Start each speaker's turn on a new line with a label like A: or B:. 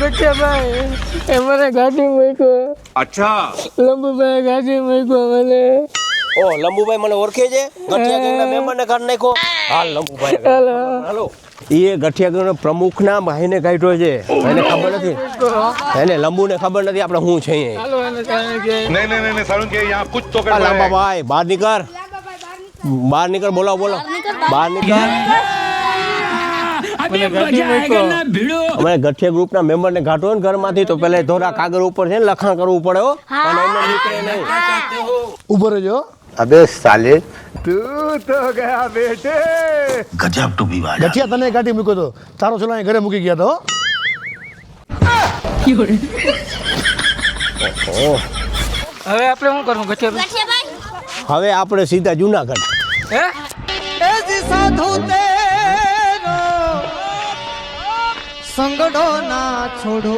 A: ગઠિયાભાઈ એ મને ગાડી મૂક્યો.
B: અચ્છા
A: લંબુભાઈ ગાડી મૂક્યો મને.
C: ઓ લંબુભાઈ મને ઓળખે છે? ગઠિયા ગંગના મેમ્બરને કાઢ નાખો. હાલ લંબુભાઈ હાલો. એ ગઠિયા ગંગના પ્રમુખના ભાઈને કાઢ્યો છે. એને ખબર નથી, એને લંબુને ખબર નથી આપણે શું છે અહીંયા.
A: હાલો એને જાણે કે
B: नहीं सारुण के यहाँ कुछ तो
C: આ લાંબાભાઈ બહાર નીકળ, બહાર નીકળ, બોલાવો બહાર નીકળ.
A: મને ગાડી મૂક્યો.
C: અમારે ગઠિયા ગ્રુપના મેમ્બરને કાઢો ને ઘરમાંથી તો પેલા ધોરા કાગળ ઉપર છે ને લખાણ કરવું પડે હો. અને એમને નીકળે નહીં.
D: ઉભો રહેજો.
C: અબે સાલે
B: तू तो गया बेटे
E: गजब टू भी वाला
D: ગઠિયા તને ગાડી મૂક્યો તો તારો છોલા ઘરે મૂકી ગયા તો
A: હવે આપણે શું કરવું ગઠિયાભાઈ?
C: હવે આપણે સીધા જુનાગઢ.
A: હે
F: સાધુ તેરો સંગડો ના છોડો.